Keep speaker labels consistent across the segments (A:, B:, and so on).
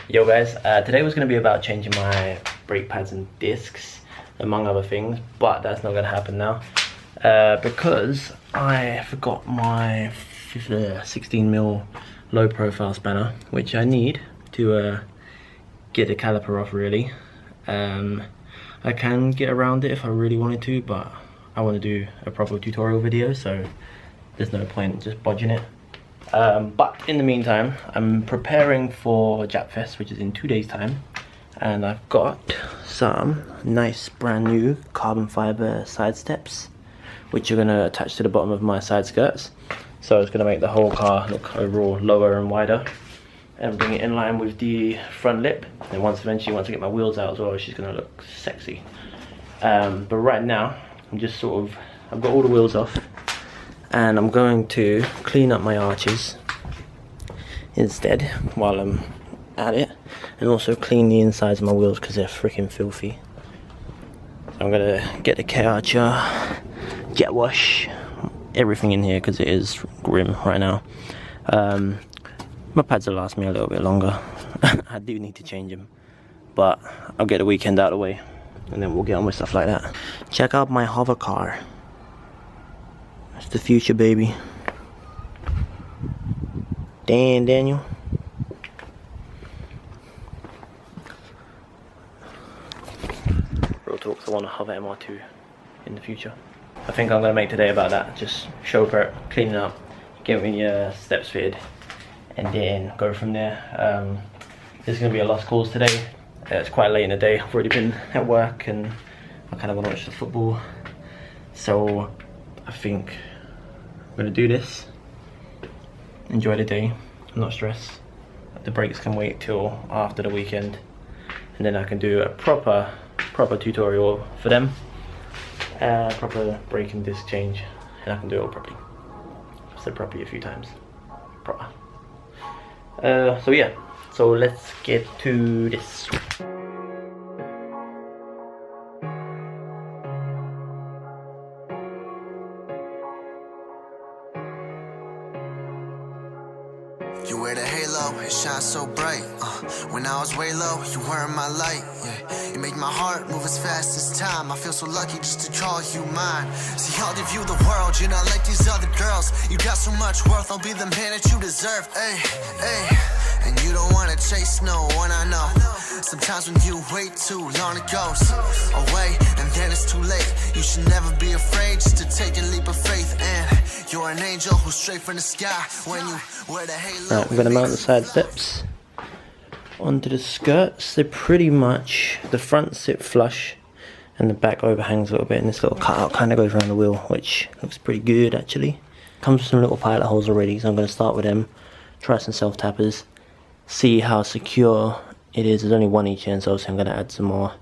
A: Yo guys, today was going to be about changing my brake pads and discs, among other things, but that's not going to happen now because I forgot my 16mm low profile spanner, which I need to get the caliper off really. I can get around it if I really wanted to, but I want to do a proper tutorial video, so there's no point just bodging it. But in the meantime, I'm preparing for Japfest, which is in 2 days time, and I've got some nice brand new carbon fiber side steps, which are going to attach to the bottom of my side skirts. So it's going to make the whole car look overall lower and wider, and bring it in line with the front lip. And eventually once I get my wheels out as well, she's going to look sexy. But right now, I'm just I've got all the wheels off, and I'm going to clean up my arches instead while I'm at it, and also clean the insides of my wheels because they're freaking filthy. I'm gonna get the K-Archer, jet wash everything in here because it is grim right now. My pads will last me a little bit longer. I do need to change them, but I'll get the weekend out of the way and then we'll get on with stuff like that. Check out my hover car. It's the future, baby. Dan, Daniel. Real talk, I want to hover MR2 in the future. I think I'm going to make today about that. Just show prep, clean it up, get me steps fitted, and then go from there. There's going to be a lot of calls today. It's quite late in the day. I've already been at work and I kind of want to watch the football. So I think I'm going to do this, enjoy the day, I'm not stressed. The brakes can wait till after the weekend, and then I can do a proper tutorial for them. Proper brake and disc change, and I can do it all properly. I've said properly a few times. Proper. So yeah, so let's get to this.
B: You wear the halo, it shines so bright. When I was way low, you were in my light. Yeah. You make my heart move as fast as time. I feel so lucky just to call you mine. See how they view the world, you're not like these other girls. You got so much worth, I'll be the man that you deserve. Ay, ay. And you don't wanna chase no one, I know. Sometimes when you wait too long, it goes away, and then it's too late. You should never be afraid just to take a leap of faith. And you're an angel who's straight from the sky when you wear the halo.
A: Right, I'm gonna mount the side steps onto the skirts. They're pretty much, the front sit flush and the back overhangs a little bit, and this little cutout kind of goes around the wheel, which looks pretty good actually. Comes with some little pilot holes already, so I'm going to start with them, try some self tappers, see how secure it is. There's only one each end, so obviously I'm going to add some more,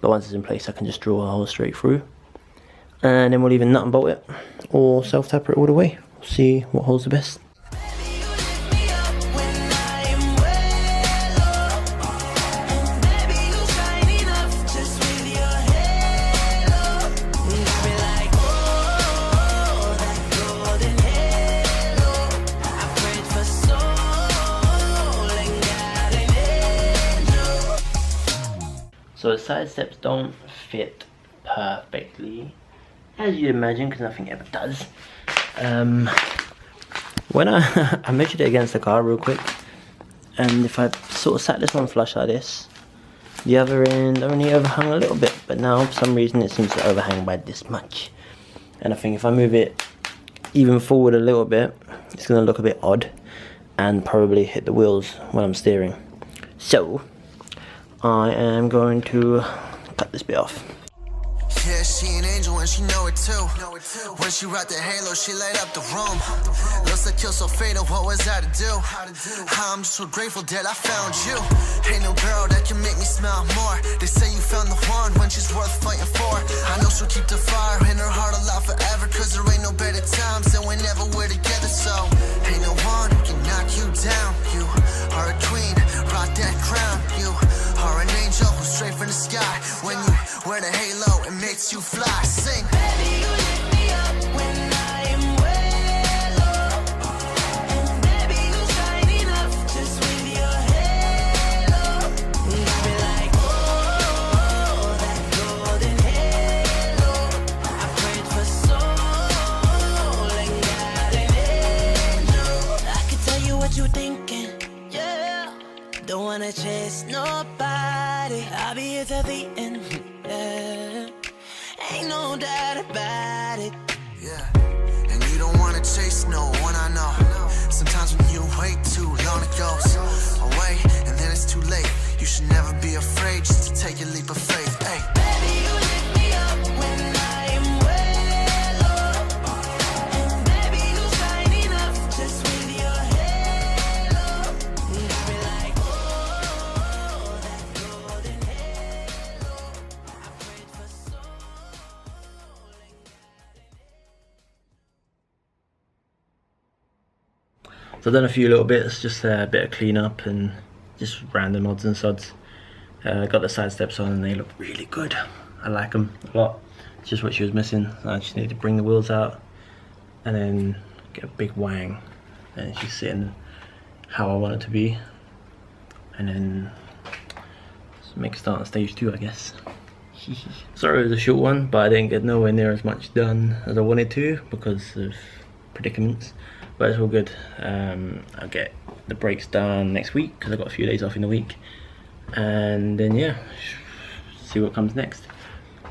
A: but once it's in place I can just draw a hole straight through, and then we'll either nut and bolt it or self tapper it all the way. See what holds the best. So the side steps don't fit perfectly, as you'd imagine, because nothing ever does. When I measured it against the car real quick, and if I sort of sat this one flush like this, the other end only overhung a little bit, but now for some reason it seems to overhang by this much. And I think if I move it even forward a little bit, it's going to look a bit odd and probably hit the wheels when I'm steering. So I am going to cut this bit off.
B: Yeah, she an angel and she know it too. When she rocked the halo, she light up the room. Looks like kill so fatal, what was I to do? I'm just so grateful that I found you. Ain't no girl that can make me smile more. They say you found the one when she's worth fighting for. I know she'll keep the fire in her heart alive forever, cause there ain't no better times than whenever we're together. So ain't no one who can knock you down. You are a queen, rock that crown. You are an angel who's straight from the sky. When you wear the halo, it makes you fly. Sing.
C: Baby, you lift me up when I am way low. And baby, you shine enough just with your halo. Got me like, oh, that golden halo. I prayed for soul and got an angel. I can tell you what you thinking, yeah. Don't wanna chase nobody. I'll be here till the end, yeah. Ain't no doubt about it.
B: Yeah, and you don't wanna chase no one, I know. Sometimes when you wait too long it goes away, and then it's too late. You should never be afraid just to take a leap of faith. Hey.
C: Baby, you lift me up when I am way low. And baby, you shine enough just with your halo. Got me like, oh, that golden halo. I prayed for soul and
A: So I've done a few little bits, just a bit of cleanup and just random odds and sods. Got the side steps on and they look really good. I like them a lot. It's just what she was missing. I just need to bring the wheels out and then get a big wang, and she's sitting how I want it to be, and then just make a start on stage 2, I guess. Sorry it was a short one, but I didn't get nowhere near as much done as I wanted to because of predicaments, but it's all good. I'll get the brakes done next week because I've got a few days off in the week, and then yeah, see what comes next.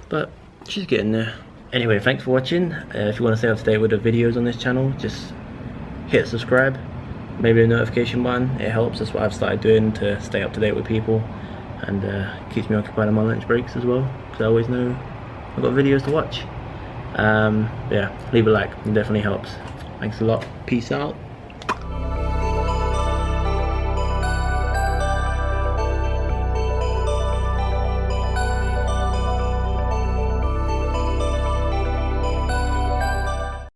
A: But she's getting there. Anyway, thanks for watching. If you want to stay up to date with the videos on this channel, just hit subscribe, maybe a notification button. It helps. That's what I've started doing to stay up to date with people, and keeps me occupied on my lunch breaks as well, because I always know I've got videos to watch. Yeah, leave a like, it definitely helps. Thanks a lot. Peace out.